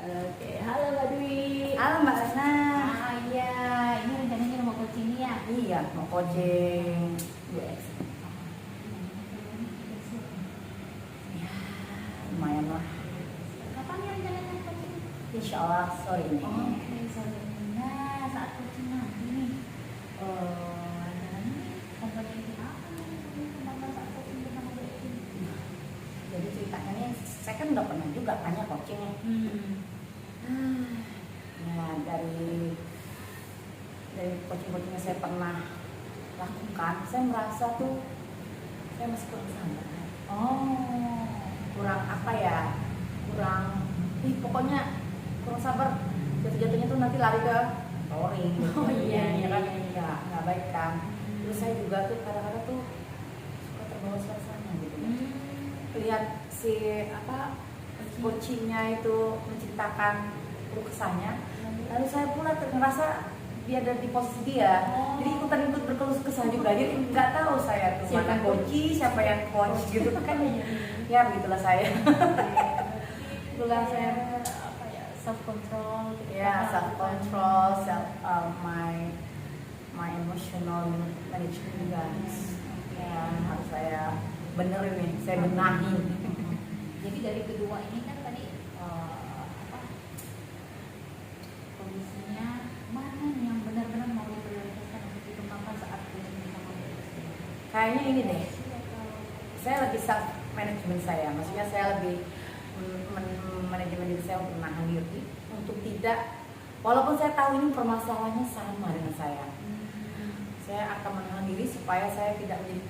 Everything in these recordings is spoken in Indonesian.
Oke, halo Mbak Dwi. Halo Mbak Lena. Iya, ini rencananya mau coaching ya? Iya, mau coaching UX. Ya, lumayan lah. Kapan ya rencananya coaching? Insya Allah sore ini. Oke, sore. Nah, saat coaching nanti nih, kompetensi apa nih teman-teman saat coaching bersama Bu Evi? Jadi ceritanya nih, saya kan udah pernah juga tanya coachingnya. Ya dari coaching-coaching yang saya pernah lakukan, saya merasa tuh saya masih kurang sabar. Kurang apa ya? Pokoknya kurang sabar. Jatuh-jatuhnya tuh nanti lari ke boring. Iya kan? iya. Nggak baik kan. Terus saya juga tuh kadang-kadang tuh suka terbawa suasana gitu. Lihat si coachingnya itu menceritakan keluh kesahnya, lalu saya pula ngerasa dia ada di posisi dia, jadi ikut berkeluh kesah juga. Jadi nggak tahu saya tuh Siapa mana coach, siapa yang coach gitu kan. Ya begitulah saya. Itulah saya apa ya, self control gitu. ya self control, my emotional management juga. Ya harus saya benerin nih, saya benahi. Jadi dari kedua ini kan tadi kondisinya mana nih yang benar-benar mau diprioritaskan untuk dikembangkan saat coaching bersama Bu Evi? Kayaknya ini deh, saya lebih self management saya, maksudnya saya lebih manajemen diri saya untuk menahan diri, untuk tidak, walaupun saya tahu ini permasalahannya sama dengan saya akan menahan diri supaya saya tidak menjadi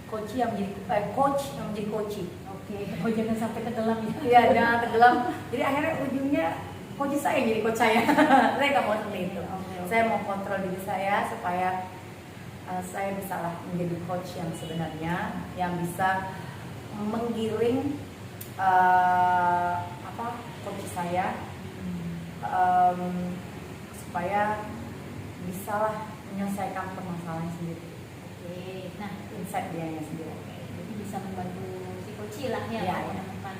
coach yang menjadi coach. Oke, oh jangan sampai tenggelam ya. Iya, jangan tenggelam. Jadi akhirnya ujungnya coach saya yang jadi coach saya. Saya nggak mau seperti itu. Saya mau kontrol diri saya supaya saya bisa lah menjadi coach yang sebenarnya, yang bisa menggiring coach saya supaya bisa lah menyelesaikan permasalahan sendiri. Oke, nah Insight dia sendiri. jadi bisa membantu si coach lah ya, Iya, iya. menemukan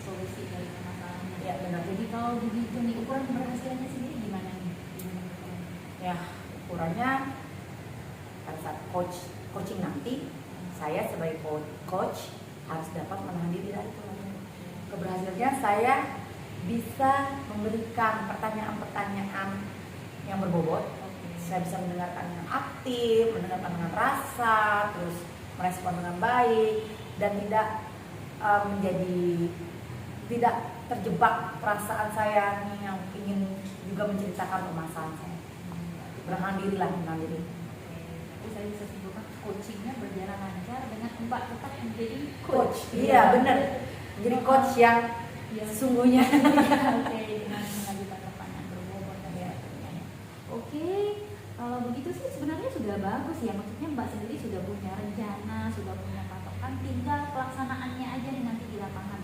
solusi dari permasalahannya. Iya, benar. Jadi kalau begitu nih ukuran keberhasilannya sendiri gimana nih? Ya, ukurannya pada saat coaching nanti, saya sebagai coach harus dapat menahan diri dari itu. Keberhasilannya saya bisa memberikan pertanyaan-pertanyaan yang berbobot. Saya bisa mendengarkan dengan aktif, mendengarkan dengan rasa, terus merespon dengan baik, dan tidak terjebak perasaan saya nih yang ingin juga menceritakan permasalahan saya. Menahan diri. Jadi saya bisa simpulkan coachingnya berjalan lancar dengan Mbak tetap menjadi Coach. Iya, benar. Jadi coach yang sesungguhnya. Oke, dengan mengajukan pertanyaan berbobot dan sebagainya. Oke, kalau begitu sih sebenarnya sudah bagus ya. Maksudnya Mbak sendiri sudah punya rencana, sudah punya patokan, tinggal pelaksanaannya aja nih nanti di lapangan.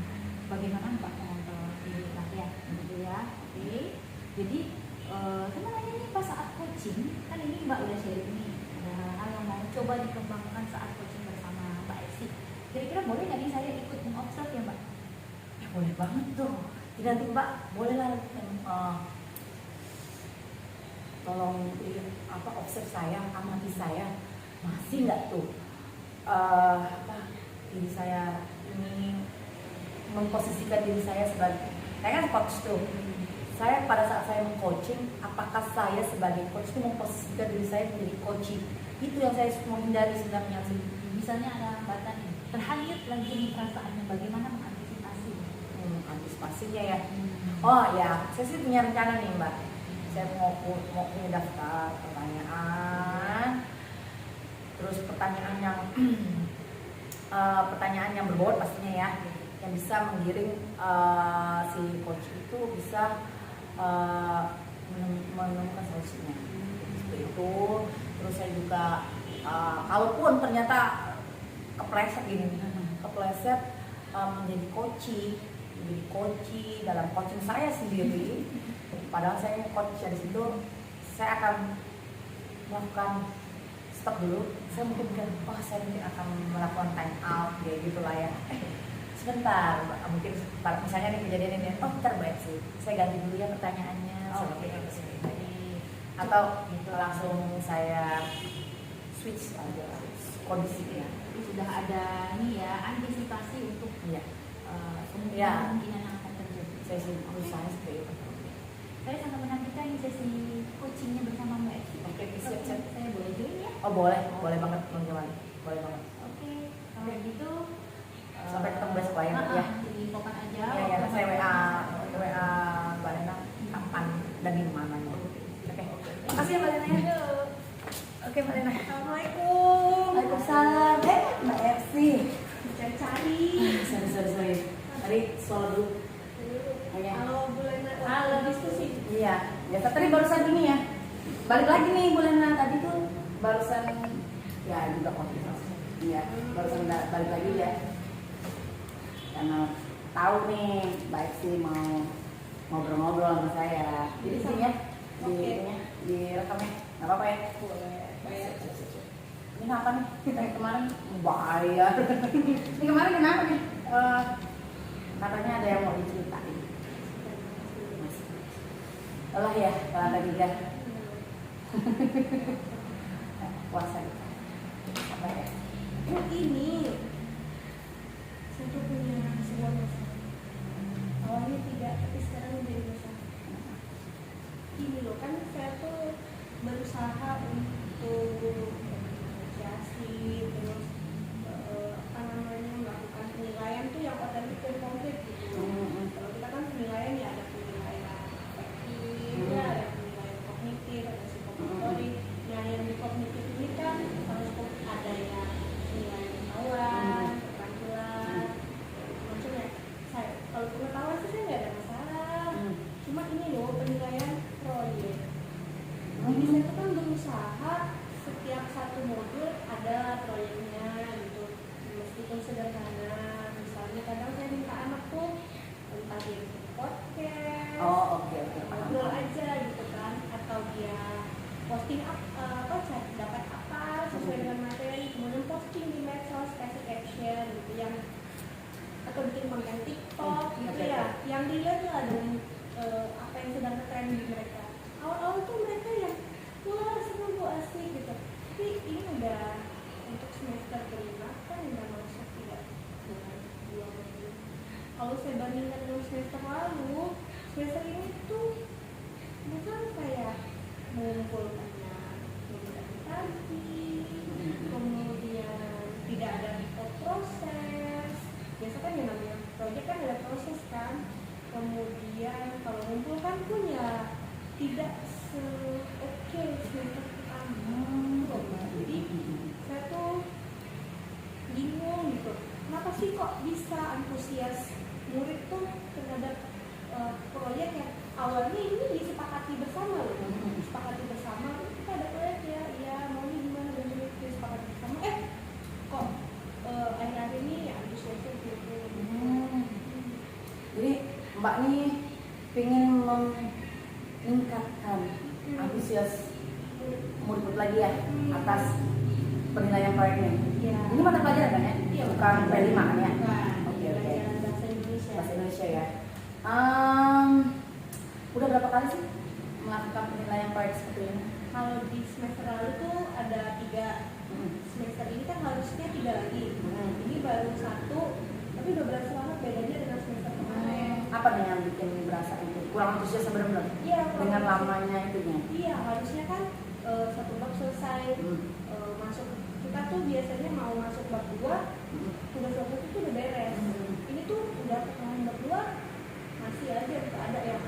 Bagaimana Mbak mengontrol diri rakyat, gitu ya. Oke, jadi sebenarnya nih pas saat coaching kan ini Mbak udah sharing nih ada hal-hal yang mau coba dikembangkan saat coaching bersama Mbak Evi. Kira-kira boleh nggak nih saya ikut mengobserv ya Mbak? Ya boleh banget tuh. Jadi nanti Mbak boleh lah tolong observ saya, amati saya, masih nggak tuh diri saya ini memposisikan diri saya sebagai, saya kan coach tuh. Saya pada saat saya meng-coaching, apakah saya sebagai coach itu memposisikan diri saya menjadi coaching? Itu yang saya mau hindari sebenarnya sih. Misalnya ada hambatan nih, terhanyut lagi nih perasaannya, bagaimana mengantisipasi? Antisipasinya ya. Oh ya, saya sih punya rencana nih Mbak. Saya mau punya daftar pertanyaan, terus pertanyaan yang berbobot pastinya ya, yang bisa menggiring si coach itu bisa menemukan solusinya. Seperti itu. Terus saya juga kalaupun ternyata kepleset menjadi coach dalam coaching saya sendiri, padahal saya coach di situ, saya akan melakukan stop dulu. Saya mungkin akan melakukan time out, kayak gitulah ya. sebentar, mungkin misalnya nih kejadian ini, oh bentar baik sih, saya ganti dulu ya pertanyaannya, seperti itu sih. Atau langsung saya switch aja kondisinya. Jadi sudah ada nih ya antisipasi untuk Iya. kemungkinan yang akan terjadi. Saya sih berusaha seperti itu. Saya sangat menantikan ini sesi coachingnya bersama Mbak Esti. Oke, siap. Saya boleh join ya? Oh boleh banget teman-teman, boleh banget. Oke, kalau gitu Sampai ketemu besok lah ya, ya. Di kopan aja. Iya, saya WA Mbak Lena kapan dan di mana ya. Oke. Makasih ya Mbak Lena ya. Oke Mbak Lena. Assalamualaikum. Waalaikumsalam. Mbak Esti. Cari-cari. Sorry. Tadi soal dulu. Iya. Halo Bu Lena. Halo. Diskusi. Iya. Ya tadi barusan ini ya. Balik lagi nih Bu Lena, tadi tuh barusan ya juga konfirmasi. Iya, barusan balik lagi ya. Karena tahu nih baik sih mau ngobrol-ngobrol sama saya. Jadi sini ya, di rekamnya, nggak apa-apa ya? Boleh. Ini apa nih? Kayak kemarin bayar. Ini kemarin kenapa nih? Katanya ada yang mau diceritain. Olah ya, kalau ada tiga puasa gitu. Apa ya? Ini saya tuh punya sebuah masalah. Awalnya tidak, tapi sekarang menjadi masalah. Ini loh kan saya tuh berusaha untuk negosiasi, terus melakukan penilaian tuh yang otentik dan konkret gitu. Kalau kita kan penilaian ya ada penilaian afektif, ya ada penilaian kognitif, ada psikomotorik. Nah yang di kognitif ini kan harus ada yang penilaian pengetahuan, keterampilan, maksudnya saya kalau pengetahuan sih saya nggak ada masalah. Cuma ini loh penilaian proyek. Jadi saya tuh kan berusaha setiap satu modul ada proyeknya gitu, meskipun sederhana. Misalnya kadang saya minta anak tuh entah dia bikin podcast, Oke. ngobrol aja gitu kan, atau dia posting dapat apa sesuai dengan materi, kemudian posting di medsos, kasih caption gitu yang atau bikin konten TikTok gitu ya, yang dilihat lah dengan apa yang sedang ngetren di mereka. Awal-awal tuh mereka yang wah seru bu asik gitu, tapi ini udah untuk semester kelima kan udah masuk tidak bulan 2 bulan. Kalau saya bandingkan dengan semester lalu, semester ini tuh bukan kayak mengumpulkannya tidak ditagi, kemudian tidak ada proses. Biasa kan yang namanya proyek kan ada proses kan. Kemudian kalau ngumpulkan pun ya tidak se-oke semester pertama. Jadi saya tuh bingung gitu. Kenapa sih kok bisa antusias murid tuh terhadap proyek yang awalnya ini disepakati bersama loh. Disepakati bersama, kita ada proyek ya, iya maunya gimana dan disepakati bersama. Kok akhir-akhir ini antusiasnya gitu. Jadi Mbak nih pengen meningkatkan antusias murid lagi ya atas penilaian proyek ini. Iya. Ini mata pelajaran kan ya? Iya. Bukan P5 kan ya? Oke. Pelajaran bahasa Indonesia. Bahasa Indonesia ya. Udah berapa kali sih melakukan penilaian proyek seperti ini? Kalau di semester lalu tuh ada 3. Semester ini kan harusnya 3 lagi. Ini baru 1, tapi udah berasa banget bedanya dengan semester kemarin. Apa nih yang bikin berasa itu? Kurang antusias benar-benar? Iya, Dengan lamanya itunya? Iya, harusnya kan satu bab selesai. Masuk kita tuh biasanya mau masuk bab 2, tugas bab 1 tuh udah beres. Ini tuh udah pertengahan bab 2 masih aja nggak ada yang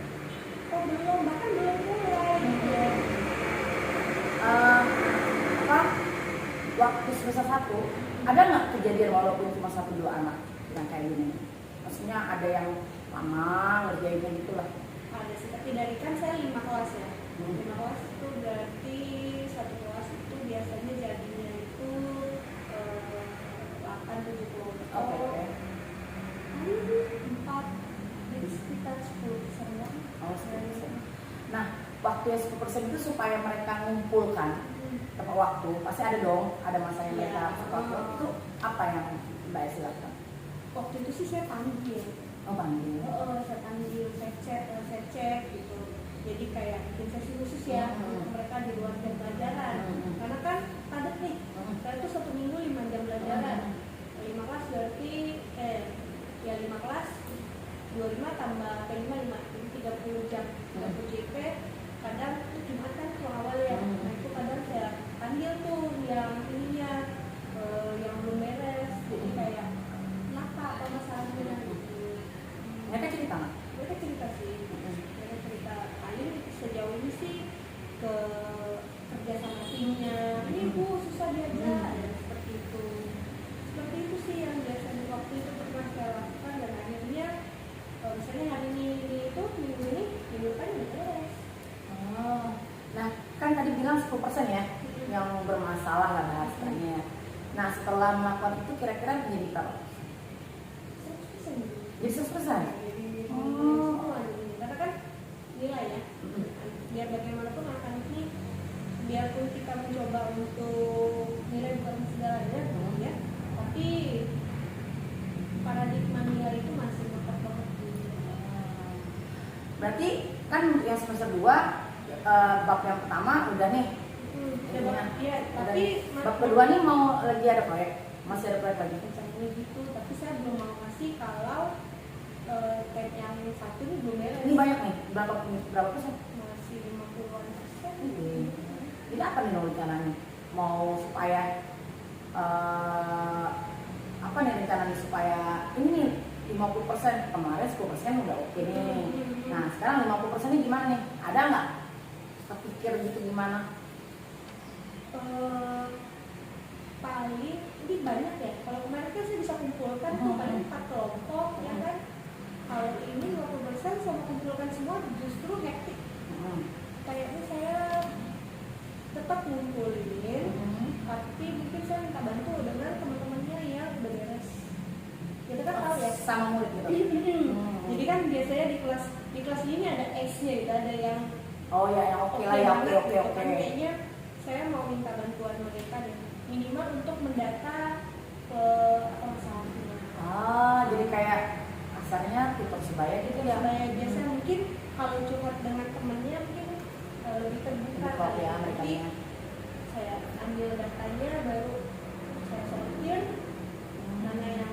belum, bahkan belum mulai gitu ya. Waktu semester 1 ada nggak kejadian walaupun cuma 1-2 anak yang kayak gini? Maksudnya ada yang lama ngerjainnya gitu lah. Ada sih, tapi dari kan saya 5 kelas ya. 5 kelas itu berarti satu kelas itu biasanya jadinya itu 8-7 kelompok. Oke. 4 jadi sekitar 10% lah. Oh, 10%. Nah, waktu yang 10% itu supaya mereka ngumpulkan tepat waktu, pasti ada dong, ada masanya mereka tepat waktu. Itu apa yang Mbak Esi lakukan? waktu itu sih saya panggil. Oh panggil. Saya panggil, saya cek gitu. Jadi kayak bikin sesi khusus ya untuk mereka di luar jam pelajaran. Karena kan padat nih. Saya tuh 1 minggu 5 jam pelajaran. 5 kelas berarti ya 5 kelas 25 tambah 5 jadi 30 jam 30 JP. Kadang itu Jumat kan tuh awal ya. Nah itu kadang saya panggil tuh yang ininya yang belum beres. Jadi kayak kenapa apa masalahnya gitu. Mereka cerita nggak? Mereka cerita sih. Mereka cerita paling sejauh ini sih ke kerja sama timnya. Ini Bu susah diajar seperti itu. Seperti itu sih yang biasanya waktu itu pernah saya lakukan dan akhirnya misalnya hari ini itu minggu depan udah beres. Oh, nah kan tadi bilang 10% ya yang bermasalah lah bahasanya. Nah setelah melakukan itu kira-kira menjadi berapa? 100%. Jadi 100%? Karena kan nilai ya. Biar bagaimanapun akan ini biarpun kita mencoba untuk nilai bukan segalanya ya, tapi paradigma nilai itu masih melekat banget. Berarti kan yang semester 2 bab yang pertama udah nih. Iya, tapi Bab kedua nih mau lagi ada proyek, masih ada proyek lagi. rencananya gitu, tapi saya belum mau kasih kalau tab yang satu ini belum beres. Ini banyak nih, berapa persen? Masih 50%. Jadi apa nih rencananya? Mau supaya apa nih rencananya supaya ini nih 50%, kemarin 10% udah oke nih. Nah sekarang 50% ini gimana nih? Ada nggak kepikir gitu gimana? Paling ini banyak ya. Kalau kemarin kan saya bisa kumpulkan tuh paling 4 kelompok ya kan. Kalau ini 50% sama kumpulkan semua justru hektik. Kayaknya saya tetap ngumpulin, tapi mungkin saya minta bantu dengan teman-temannya yang udah beres. Kita kan tahu ya. Sama murid gitu. Jadi kan biasanya di kelas ini ada X-nya gitu, ada yang Oh ya, yang oke lah ya, banget oke. gitu kan. Kayaknya saya mau minta bantuan mereka deh, minimal untuk mendata ke apa masalahnya. Jadi kayak asalnya tutor sebaya gitu ya. Supaya biasanya mungkin kalau curhat dengan temennya mungkin lebih terbuka. Lebih ya mereka. Jadi saya ambil datanya baru saya sortir mana yang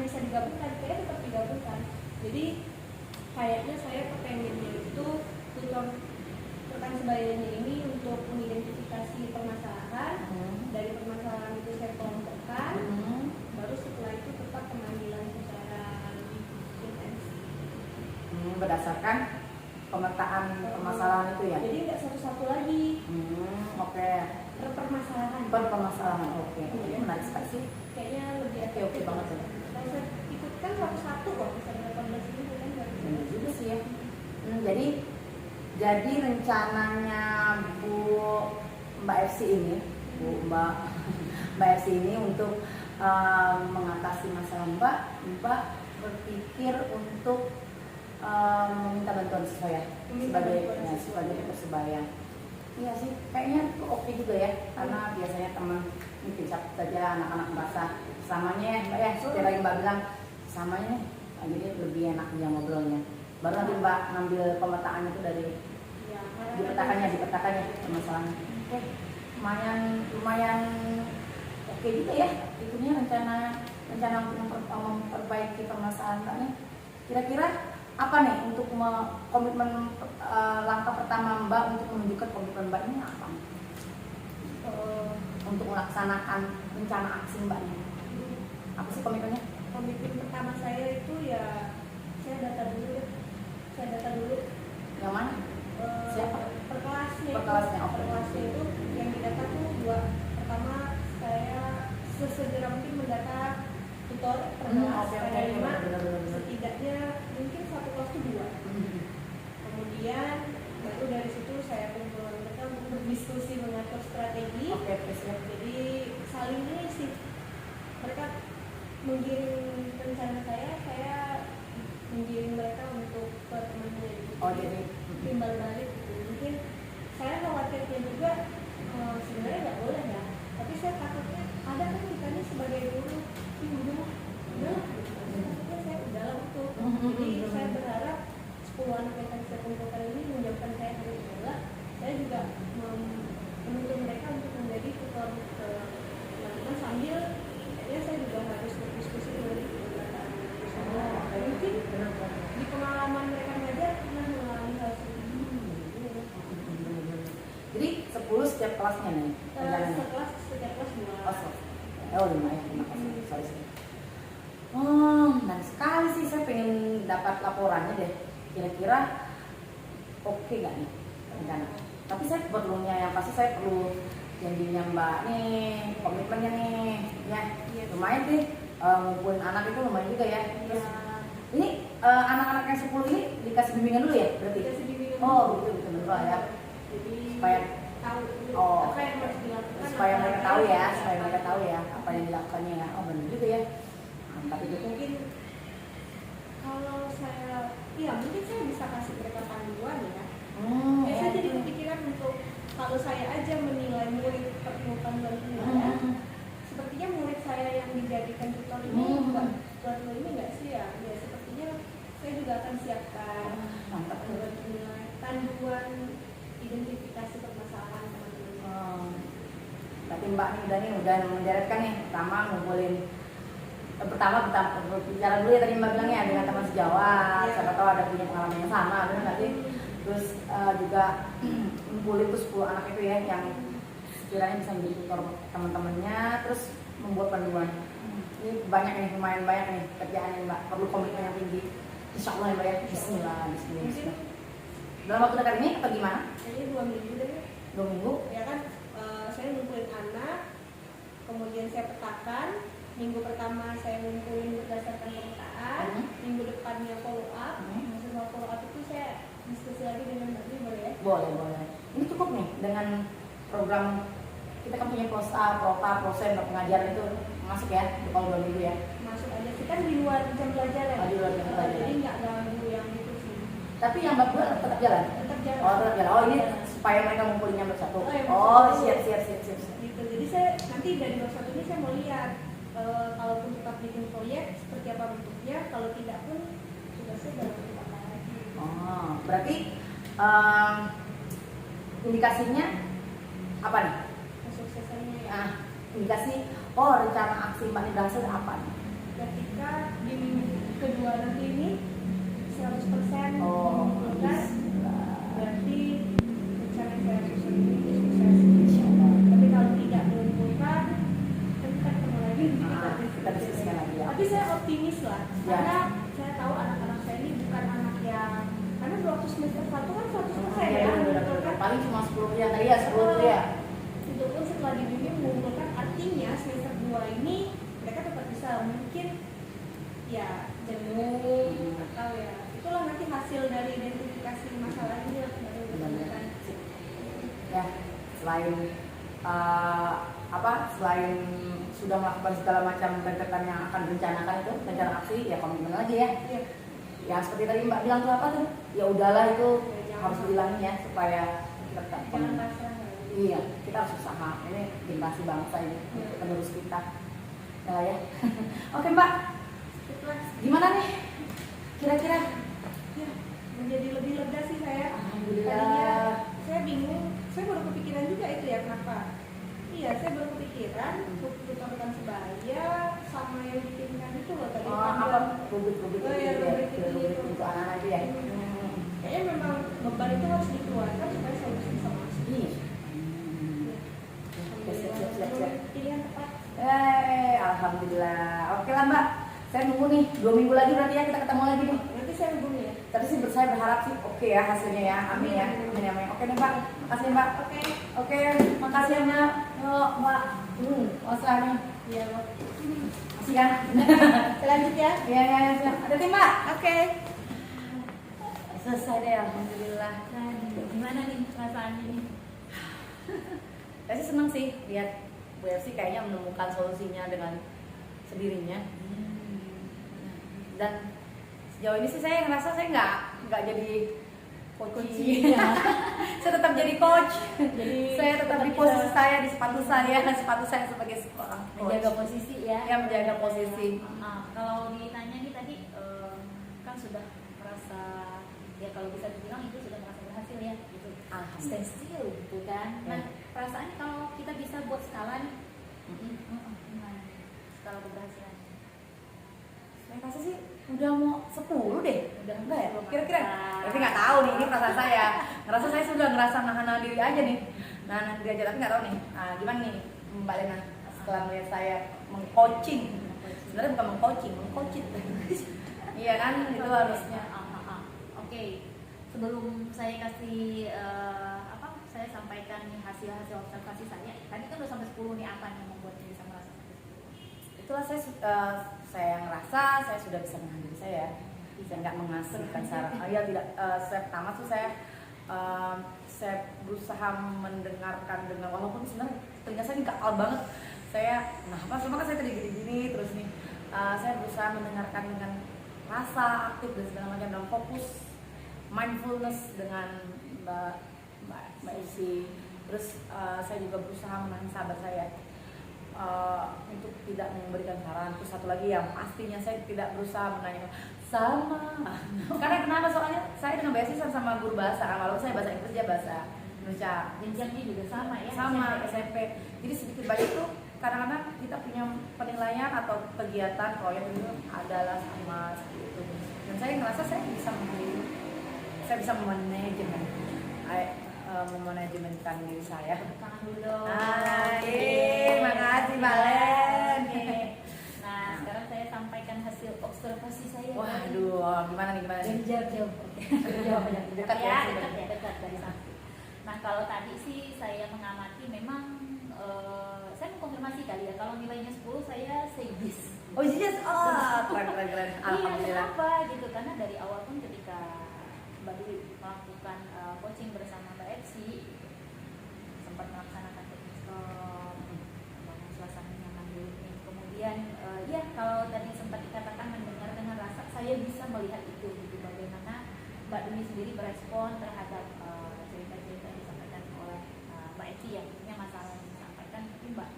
bisa digabungkan, kayaknya tetap digabungkan. Jadi kayaknya saya kepengennya itu tutor rekan sebayanya ini untuk mengidentifikasi permasalahan. Dari permasalahan itu saya kelompokkan, baru setelah itu tetap pengambilan secara lebih intensif. Berdasarkan pemetaan permasalahan itu ya. Jadi nggak satu-satu lagi. Oke. Per permasalahan. Permasalahan, oke. Iya. Menarik sekali sih. Kayaknya lebih Oke banget ya. Kalau saya ikutkan satu-satu kok bisa 18 ribu kan nggak bisa. Benar juga sih ya. Jadi rencananya Mbak FC ini, Mbak FC ini untuk mengatasi masalah Mbak berpikir untuk meminta bantuan siswa ya sebagai persebaya. Iya sih, kayaknya itu oke juga ya, karena biasanya teman ini kecap saja anak-anak merasa samanya Mbak ya, seperti yang Mbak bilang samanya nih, jadi lebih enak dia ngobrolnya. Baru nanti Mbak ngambil pemetaannya itu dari dipetakannya permasalahannya. Oke, lumayan oke juga ya, itunya rencana untuk memperbaiki permasalahan Mbak nih. Kira-kira apa nih untuk komitmen langkah pertama Mbak untuk menunjukkan komitmen Mbak ini apa? Untuk melaksanakan rencana aksi Mbak ini. Apa sih komitmennya? Komitmen pertama saya itu ya saya data dulu. Yang mana? Siapa? Per kelasnya. Per kelasnya, oke. Per kelasnya itu yang didata tuh 2. Pertama saya sesegera mungkin mendata tutor per kelas. Ada 5. Setidaknya mungkin satu kelas itu 2. Kemudian baru dari situ saya kumpulkan mereka untuk berdiskusi mengatur strategi. Oke, siap. Jadi saling ini sih mereka menggiring rencana saya menggiring mereka untuk ke temannya gitu. Jadi timbal balik gitu. Mungkin saya khawatirnya juga sebenarnya nggak boleh ya, tapi saya takutnya ada kan kita nih sebagai guru setiap kelasnya nih? Rencananya? Setiap kelas 2. Oh, oh 5 ya, 5 kelas. Sorry. Oh, menarik sekali sih, saya pengen dapat laporannya deh. Kira-kira oke nggak nih rencana? Tapi saya perlunya yang pasti saya perlu janjinya Mbak nih, komitmennya nih, ya lumayan sih. Ngumpulin anak itu lumayan juga ya. Terus ini anak-anak yang 10 ini dikasih bimbingan dulu ya berarti? Dikasih bimbingan Oh dulu. begitu betul ya. Jadi Supaya tahu oh, apa yang harus dilakukan. supaya mereka tahu ya, supaya mereka tahu ya apa yang dilakukannya ya. Oh benar juga ya. Mantap itu. Mungkin kalau saya, iya mungkin saya bisa kasih mereka panduan ya. Saya jadi kepikiran untuk kalau saya aja menilai murid perlu panduan ini ya. Sepertinya murid saya yang dijadikan tutor ini buat lo ini nggak sih ya? Ya sepertinya saya juga akan siapkan Mantap tuh. panduan identifikasi permasalahan teman-teman. Berarti Mbak nih udah menderetkan nih, pertama ngumpulin pertama bicara dulu ya tadi Mbak bilang ya dengan teman sejawat, siapa tahu ada punya pengalaman yang sama, benar nggak sih? Terus juga ngumpulin tuh 10 anak itu ya yang sekiranya bisa menjadi tutor teman-temannya, terus membuat panduan. Ini banyak nih, lumayan banyak nih kerjaannya Mbak, perlu komitmen yang tinggi. Insya Allah ya Mbak ya, Bismillah. Dalam waktu dekat ini atau gimana? Kayaknya 2 minggu deh. 2 minggu? Ya kan, saya ngumpulin anak, kemudian saya petakan. Minggu pertama saya ngumpulin berdasarkan pemetaan, minggu depannya follow up. Setelah follow up itu saya diskusi lagi dengan Mbak Dwi, boleh ya? Boleh. Ini cukup nih dengan program kita kan punya prosen pengajaran itu masuk ya kalau 2 minggu ya. Masuk aja sih kan di luar jam pelajaran. Oh, di luar jam pelajaran. Jadi nggak ganggu yang itu sih. Tapi yang Mbak buat tetap jalan. Tetap jalan. Oh tetap jalan. Oh ini supaya mereka ngumpulinnya bersatu. Oh, ya, Oh betul. siap. Gitu. Jadi saya nanti dari bab 1 ini saya mau lihat kalaupun tetap bikin proyek seperti apa bentuknya. Kalau tidak pun sudah saya dalam bentuk apa lagi. Oh berarti indikasinya apa nih? Kesuksesannya ya. Indikasi rencana aksi Mbak ini berhasil apa nih? Ketika di minggu kedua nanti ini 100% Oh, mengumpulkan, bismillah. berarti rencana yang saya susun ini sukses. Insyaallah. Tapi kalau tidak mengumpulkan, kan kita ketemu lagi. Kita diskusikan lagi ya. Tapi saya optimis lah, Ya. karena saya tahu anak-anak saya ini bukan anak yang, karena waktu semester 1 kan 100% Iya, ya, benar. mengumpulkan. Paling cuma 10 ya tadi ya 10 tuh ya. Itu pun setelah dibimbing mengumpulkan, artinya semester 2 ini mereka tetap bisa mungkin ya jenuh atau ya itulah nanti hasil dari identifikasi masalah ini baru ditemukan. Ya selain selain sudah melakukan segala macam rentetan yang akan direncanakan itu rencana aksi ya komitmen lagi ya. Iya. Ya seperti tadi Mbak bilang tuh apa tuh? Ya udahlah itu Ya, harus dihilangin ya supaya kita tetap Jangan pasrah. Iya, kita harus usaha. Ini generasi bangsa ini, penerus kita. Nah ya. Oke Mbak, Setelah gimana nih? Kira-kira? ya, menjadi lebih lega sih saya. Alhamdulillah. Tadinya saya bingung, saya baru kepikiran juga itu ya kenapa? Iya, saya baru kepikiran untuk duta sebaya sama yang bikinkan itu loh tadi. Apa? Rubik Oh, iya, rubik itu. untuk anak-anak itu ya. Kayaknya memang beban itu harus dikeluarkan supaya solusi bisa masuk. Iya. Siap. Pilihan tepat. Alhamdulillah. Oke lah Mbak, saya nunggu nih 2 minggu lagi berarti ya kita ketemu lagi nih. Nanti saya hubungi ya. Tapi sih saya berharap sih oke ya hasilnya ya. Amin ya. Amin. Oke nih Mbak, makasih Mbak. Oke. Oke, makasih ya Mbak. Yuk Mbak. Masalahnya. Iya, Mbak. Makasih ya. Selanjut ya. Iya, siap. Ada tim Mbak. Oke. Selesai deh, alhamdulillah. Nah, gimana nih perasaannya nih? Saya sih seneng sih lihat Bu Ersi kayaknya menemukan solusinya dengan sendirinya. Dan sejauh ini sih saya ngerasa saya nggak jadi coach. Saya tetap jadi coach. Jadi Saya tetap di posisi saya, di sepatu saya sebagai seorang coach. menjaga posisi ya. Ya, menjaga posisi. Nah, kalau ditanya nih tadi kan sudah merasa ya kalau bisa dibilang itu sudah merasa berhasil ya gitu. Stand still gitu kan. Nah, perasaannya kalau kita bisa buat skala nih. Gimana? Skala keberhasilan. Saya rasa sih udah mau 10 deh. Udah Enggak ya? 10 Kira-kira. masa. Tapi nggak tahu nih, ini perasaan saya. Ngerasa saya sudah ngerasa nahan diri aja nih. Nah nanti aja tapi nggak tahu nih, gimana nih Mbak Lena setelah melihat saya mengcoaching, sebenarnya bukan mengcoaching. Iya kan, itu harusnya. Oke, sebelum saya kasih saya sampaikan nih hasil observasi saya. Tadi kan udah sampai 10 nih, apa yang membuat bisa merasa sampai 10? Itulah saya ngerasa saya sudah bisa menahan diri saya nggak mengasihkan saran. Tidak. Saya pertama tuh saya berusaha mendengarkan dengan, walaupun sebenarnya telinga saya ini gatal banget. Apa sama kan saya tadi gini terus nih. Saya berusaha mendengarkan dengan rasa aktif dan segala macam, dalam fokus mindfulness dengan Mbak Isi. Terus saya juga berusaha menahan sahabat saya untuk tidak memberikan saran. Terus satu lagi yang pastinya saya tidak berusaha menanyakan sama. Karena kenapa? Soalnya saya dengan Mbak Isi sama guru bahasa kan, walaupun saya bahasa Inggris, dia bahasa Indonesia. Jenjangnya juga sama ya? Sama SMP. Jadi sedikit banyak tuh kadang-kadang kita punya penilaian atau kegiatan proyek itu adalah sama seperti itu. Dan saya ngerasa saya bisa memanajemenkan diri saya. Tangan dulu. Makasih Mbak Len. Nah, sekarang saya sampaikan hasil observasi saya. Waduh, gimana nih? Jauh. Dekat ya, dekat dari samping. Nah, kalau tadi sih saya mengamati memang saya mengkonfirmasi kali ya, kalau nilainya 10 saya say yes. Oh yes, keren. Alhamdulillah. Iya, kenapa gitu? Karena dari awal pun ketika Mbak Dwi melakukan coaching bersama Mbak Epsi, sempat melaksanakan teknik stop, membangun suasana nyaman dulu nih. Kemudian ya kalau tadi sempat dikatakan mendengar dengan rasa, saya bisa melihat itu gitu, bagaimana Mbak Dwi sendiri berespon terhadap cerita-cerita yang disampaikan oleh Mbak Epsi ya, maksudnya masalah yang disampaikan, tapi Mbak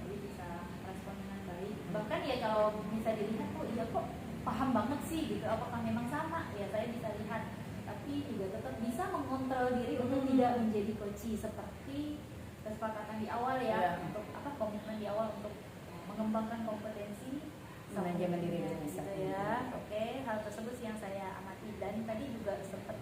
Dwi bisa respon dengan baik. Bahkan ya kalau bisa dilihat, oh iya kok paham banget sih gitu, apakah memang sama ya, saya bisa lihat, tapi juga tetap bisa mengontrol diri untuk tidak menjadi coachy seperti kesepakatan di awal ya, untuk komitmen di awal untuk mengembangkan kompetensi manajemen diri gitu ya. Oke, hal tersebut sih yang saya amati. Dan tadi juga sempat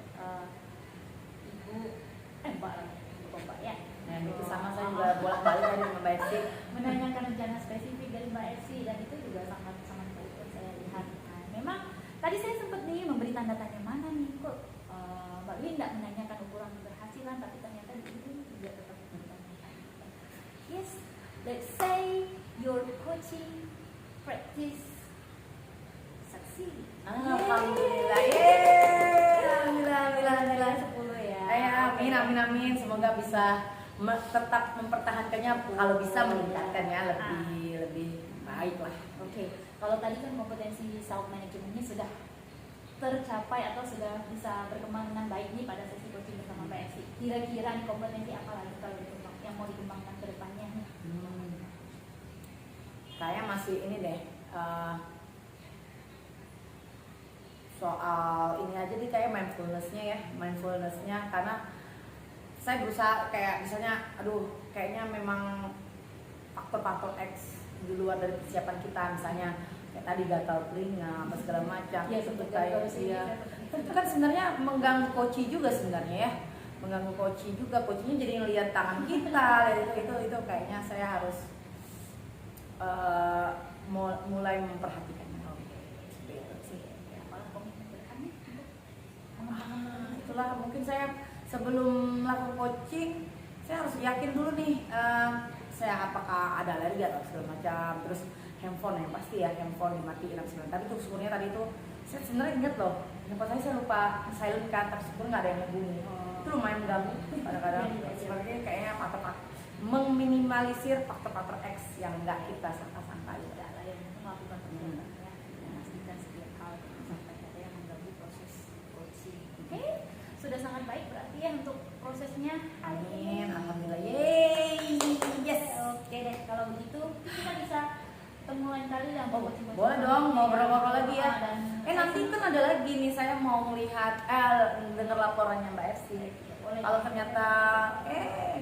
Mbak ya. Nah itu sama, saya juga bolak-balik dari Mbak Epsi menanyakan rencana spesifik dari Mbak Epsi, dan itu juga sangat baik yang saya lihat. Nah, memang tadi saya sempat nih memberi tanda tanya, mana nih kok Mbak Dwi tidak menanyakan ukuran keberhasilan, tapi ternyata di sini juga tetap menanyakan. Yes, let's say your coaching practice succeed. Alhamdulillah. Alhamdulillah 10 ya. Amin. Semoga bisa tetap mempertahankannya, kalau bisa meningkatkannya lebih baik lah. Oke. Kalau tadi kan kompetensi self managementnya sudah tercapai atau sudah bisa berkembang dengan baik nih pada sesi coaching bersama Mbak Esi. Kira-kira kompetensi apa lagi kalau yang mau dikembangkan ke depannya nih? Saya masih ini deh, soal ini aja nih, kayak mindfulnessnya karena saya berusaha kayak misalnya, kayaknya memang faktor-faktor X di luar dari persiapan kita, misalnya kayak tadi gatal telinga apa segala macam. Ya, itu kayak itu kan sebenarnya mengganggu coaching juga sebenarnya ya, coachingnya jadi ngelihat tangan kita. itu kayaknya saya harus mulai memperhatikannya. Itulah mungkin saya sebelum melakukan coaching, saya harus yakin dulu nih, saya apakah ada alergi atau segala macam. Terus handphone yang pasti ya, handphone dimatiin apa segala. Tapi tuh syukurnya tadi tuh saya sebenarnya inget loh, handphone saya lupa silent kan, tapi syukur nggak ada yang ngebunyi. Itu lumayan mengganggu kadang-kadang. Sebenarnya kayaknya meminimalisir faktor-faktor X yang nggak kita sangka-sangka ya. Yang melakukan perbuatan ya, memastikan setiap hal sampai ada yang mengganggu proses coaching. Oke, sudah sangat baik berarti ya untuk prosesnya. Amin, alhamdulillah. Yeay, yes. Oke deh, kalau begitu kita bisa ketemu lain kali ya. Boleh dong, ngobrol-ngobrol lagi ya. Dan Nanti kan ada lagi nih, saya mau melihat dengar laporannya Mbak Epsi. Kalau ternyata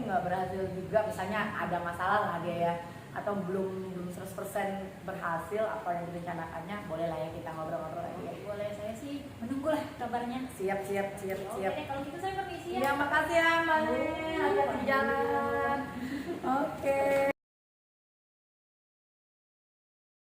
nggak berhasil juga, misalnya ada masalah lah dia ya, atau belum 100% berhasil apa yang direncanakannya, boleh lah ya kita ngobrol-ngobrol lagi ya. boleh, saya sih menunggulah kabarnya. Siap. Oke deh, kalau gitu saya permisi ya. Iya, makasih ya Mbak Nen. Hati-hati di jalan. Oke.